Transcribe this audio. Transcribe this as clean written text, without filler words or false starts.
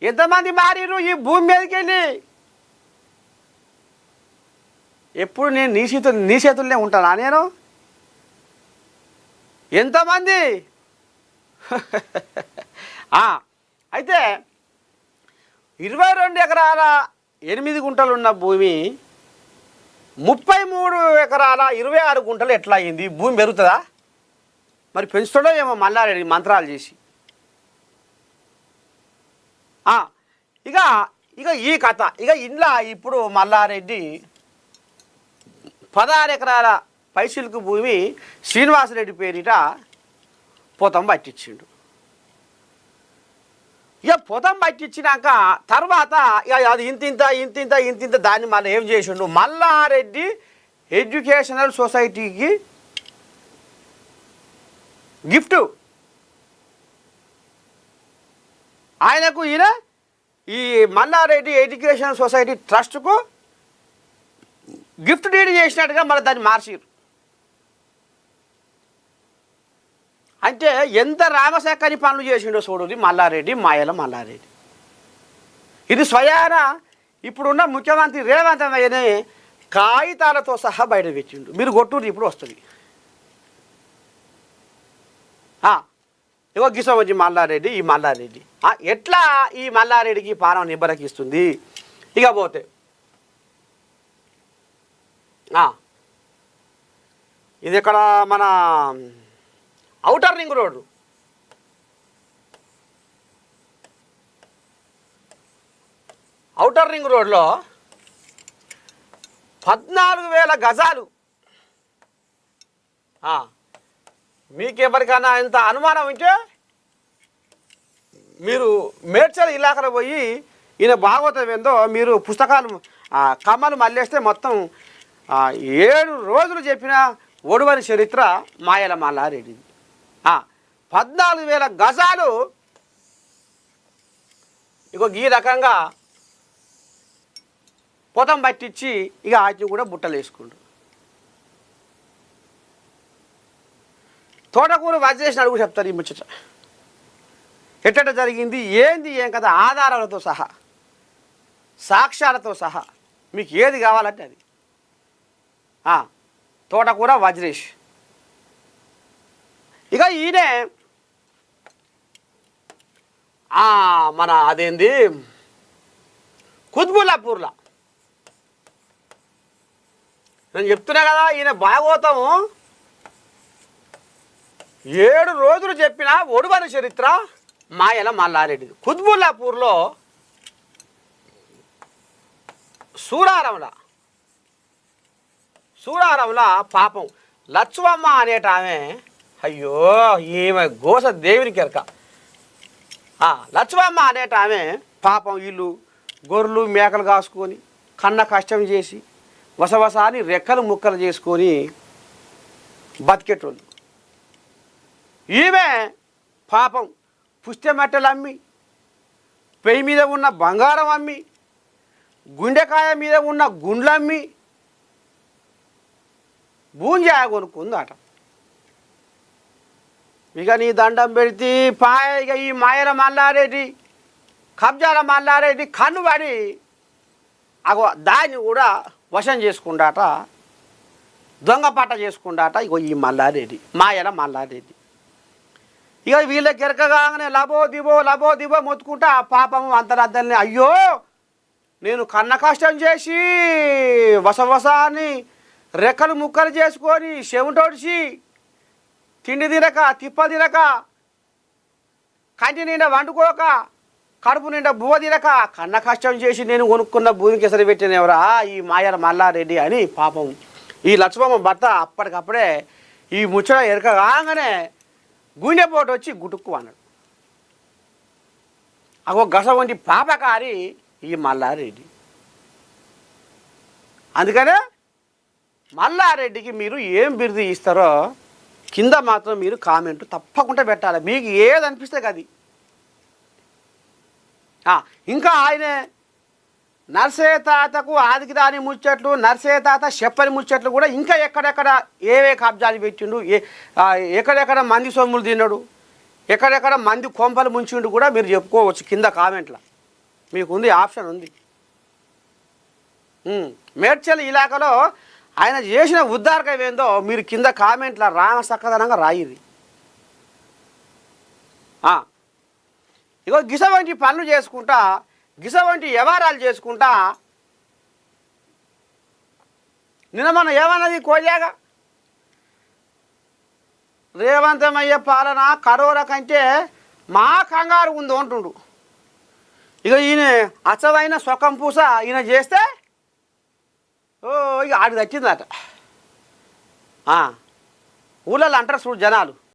ఎంతమంది మారిరు ఈ భూమి మీదకి వెళ్ళి? ఎప్పుడు నేను నీ చేతుల్లోనే ఉంటానా నేను? ఎంతమంది? అయితే 22 ఎకరాల 8 గుంటలు ఉన్న భూమి 33 ఎకరాల 26 గుంటలు ఎట్లా అయింది? భూమి పెరుగుతుందా? మరి పెంచుతాడో ఏమో మల్లారెడ్డి మంత్రాలు చేసి. ఇక ఈ కథ ఇంట్లో ఇప్పుడు మల్లారెడ్డి 16 ఎకరాల పైసిల్కు భూమి శ్రీనివాసరెడ్డి పేరిట పొతం పట్టించిండు. ఇక పొతం పట్టించినాక తర్వాత ఇక అది ఇంతింత దాన్ని మళ్ళీ ఏం చేసిండు, మల్లారెడ్డి ఎడ్యుకేషనల్ సొసైటీకి గిఫ్ట్. ఆయనకు ఈయన ఈ మల్లారెడ్డి ఎడ్యుకేషన్ సొసైటీ ట్రస్ట్కు గిఫ్ట్ డీడ్ చేసినట్టుగా మళ్ళీ దాన్ని మార్చిరు. అంటే ఎంత రామశేఖరి పనులు చేసిండో చూడు మల్లారెడ్డి, మాయల మల్లారెడ్డి. ఇది స్వయాన ఇప్పుడున్న ముఖ్యమంత్రి రేవంత్ రెడ్డి కాగితాలతో సహా బయట పెట్టిండు. మీరు కొట్టుడు ఇప్పుడు వస్తుంది. ఇగో గిసం వచ్చి మల్లారెడ్డి, ఈ మల్లారెడ్డి ఎట్లా ఈ మల్లారెడ్డికి పానం నిబ్బరకిస్తుంది. ఇక పోతే ఇది ఇక్కడ మన outer ring road. Outer ring రోడ్లో 14,000 గజాలు. మీకెవరికైనా ఇంత అనుమానం ఉంటే మీరు మేడ్చల్ ఇలాకలో పోయి ఈయన భాగవతం ఏందో మీరు పుస్తకాలు కమ్మలు మళ్ళేస్తే మొత్తం 7 రోజులు చెప్పిన ఒడువని చరిత్ర మాయల మల్లారెడ్డి. 14,000 గజాలు. ఇగో ఈ రకంగా పొతం పట్టించి ఇక ఆజ్ఞ కూడా బుట్టలు వేసుకుండు. తోటకూర వదిలేసిన అడుగు చెప్తారు ఈ ముచ్చట ఎట్ట జరిగింది, ఏంది ఏం కదా, ఆధారాలతో సహా సాక్ష్యాలతో సహా మీకు ఏది కావాలంటే అది. తోటకూర వజ్రేష్. ఇక ఈయనే మన అదేంది కుత్బుల్లాపూర్లో నేను చెప్తున్నా కదా, ఈయన భాగవతము 7 రోజులు చెప్పిన ఒడువని చరిత్ర మాయల మల్లారెడ్డి. కుత్బుల్లాపూర్లో సూరారంలో పాపం లచ్చువమ్మ అనేట ఆమె, అయ్యో ఈమె గోస దేవునికి ఎరక. లచ్చువమ్మ అనేట ఆమె పాపం వీళ్ళు గొర్రెలు మేకలు కాసుకొని కన్న కష్టం చేసి వసవసాని రెక్కలు ముక్కలు చేసుకొని బతికేటోళ్ళు. ఈమె పాపం పుస్తెమెట్టలు అమ్మి, పెయ్యి మీద ఉన్న బంగారం అమ్మి, గుండెకాయ మీద ఉన్న గుండ్లు అమ్మి భూంజాయ కొనుక్కుందట. ఇక నీ దండం పెడితే ఇక ఈ మాయల మల్లారెడ్డి, కబ్జాల మల్లారెడ్డి కన్ను పడి దాన్ని కూడా వశం చేసుకుండాట, దొంగ పట్ట చేసుకుండాట. ఇగో ఈ మల్లారెడ్డి, మాయల మల్లారెడ్డి. ఇక వీళ్ళకి ఎరకగానే లబో దిబో మొత్తుకుంటా పాపం అంతరద్దల్ని, అయ్యో నేను కన్న కష్టం చేసి వసవసాన్ని రెక్కలు ముక్కలు చేసుకొని చెమటోడిచి తిండి తినక తిప్ప తినక కంటి నిండా వండుకోక కడుపు నిండా బువ్వ తినక కన్న కష్టం చేసి నేను కొనుక్కున్న భూమికి ఎసరు పెట్టిన ఎవరా ఈ మాయల మల్లారెడ్డి అని పాపం ఈ లక్ష్మమ్మ భర్త అప్పటికప్పుడే ఈ ముచ్చట ఎరకగానే గుండెపోటు వచ్చి గుటుక్కు అన్నాడు. గస వంటి పాపకారి ఈ మల్లారెడ్డి. అందుకనే మల్లారెడ్డికి మీరు ఏం బిరుదు ఇస్తారో కింద మాత్రం మీరు కామెంట్ తప్పకుండా పెట్టాలి, మీకు ఏది అనిపిస్తే అది. ఇంకా ఆయనే నర్సయ్య తాతకు ఆదికి రాని ముచ్చట్లు, నర్సయ్య తాత చెప్పని ముచ్చట్లు కూడా ఇంకా ఎక్కడెక్కడ ఏవే కబ్జాలు పెట్టిండు, ఎక్కడెక్కడ మంది సొమ్ములు తిన్నాడు, ఎక్కడెక్కడ మంది కొంపలు ముంచిండు కూడా మీరు చెప్పుకోవచ్చు కింద కామెంట్లో. మీకుంది, ఆప్షన్ ఉంది. మేడ్చల్ ఇలాకాలో ఆయన చేసిన ఉద్ధారకం ఏందో మీరు కింద కామెంట్ల రామ సక్కదనంగా రాయిది. ఇగో గిస వంటి పనులు చేసుకుంటా, గిస వంటి వ్యవహారాలు చేసుకుంటా నిన్న మన ఏమన్నది కోజాగా రేవంతమయ్య పాలన కరోర కంటే మా కంగారు ఉంది అంటుండు. ఇక ఈయన అచ్చవైన సొక్కం పూస ఈయన చేస్తే ఇక ఆడికి వచ్చిందట. ఊళ్ళలో అంటారు చూడు జనాలు,